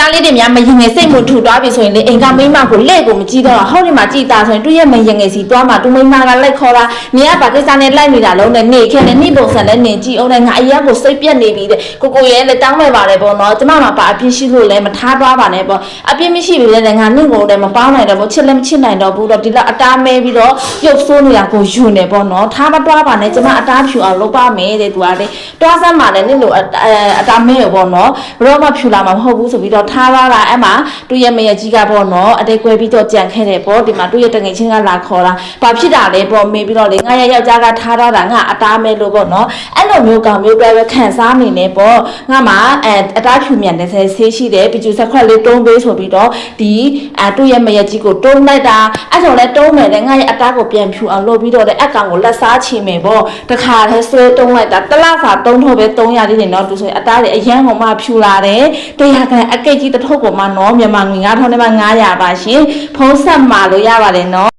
ယောက်ျားလေးတွေများမရင်ငယ်စိတ်မထူသွားပြီဆိုရင်လေအိမ်ကမိန်းမကိုလက်ကိုမကြည့်တော့ဟောဒီမှာကြည်တာဆိုရင်သူ့ရဲ့မရင်ငယ်စီသွားမှာသူမိန်းမကလိုက်ခေါ်တာနေကဘာကိစ္စနဲ့လိုက်နေတာလုံးနဲ့နေခဲ့နဲ့နှိပုံစံနဲ့နေကြည့်အောင်လည်းငါအရက်ကိုစိတ်ပြက်နေပြီတဲ့ကိုရဲလည်းတောင်းမဲ့ပါတယ်ပေါ့နော်ကျမမှာပါအပြစ်ရှိလို့လည်းမထားသွားပါနဲ့ပေါ့အပြစ်မရှိပြီလည်းငါနှိကိုလည်းမပေါင်းနိုင်တော့ဘူးချစ်လည်းမချစ်နိုင်တော့ဘူးတော့ဒီလောက်အတားမဲပြီးတော့ရုပ်ဆိုးနေတာကိုယူနေပေါ့နော်ထားမတွားပါနဲ့ကျမအတားဖြူအောင်လုပ်ပါမယ်တဲ့သူကလေတွားစမ်းပါနဲ့နှိလို့အတားမဲရောပေါ့နော်ဘရောမဖြူလာမှာမဟုတ်ဘူးဆိုပြီးတော့ထားသွားတာအဲ့မှာသူ့ရဲ့မရကြီးကပေါ့နော်အတိတ်ကွဲပြီးတော့ကြံခဲ့တယ်ပေါ့ဒီမှာသူ့ရဲ့တငယ်ချင်းကလာခေါ်တာဘာဖြစ်တာလဲပေါ့မေးပြီးတော့လေငါရဲ့ယောက်ျားကထားတော့တာငါအတားမဲလို့ပေါ့နော်အဲ့လိုမျိုးကောင်မျိုးပဲခံစားနေနေပေါ့ငါမှာအတားဖြူမြန်တဲ့ဆေးရှိတယ်ပီကျူဆက်ခွက်လေးတုံးပေးဆိုပြီးတော့ဒီသူ့ရဲ့မရကြီးကိုတုံးလိုက်တာအဲ့ဆိုလဲတုံးမယ်လေငါရဲ့အတားကိုပြန်ဖြူအောင်လုပ်ပြီးတော့လေအကောင်ကိုလက်စားချီမယ်ပေါ့တခါတည်းဆွဲတုံးလိုက်တာတလစာတုံးထုတ်ပဲ300လေးနေတော့သူဆိုရင်အတားတွေအရန်ကောင်မှဖြူလာတယ်တရားကန်အကိတ်ကြီးတစ်ထုပ်ပေါ်မှာနော်မြန်မာငွေ9000နဲ့မှ900ပါရှင်ဖုံးဆက်မှာလို့ရပါတယ်နော်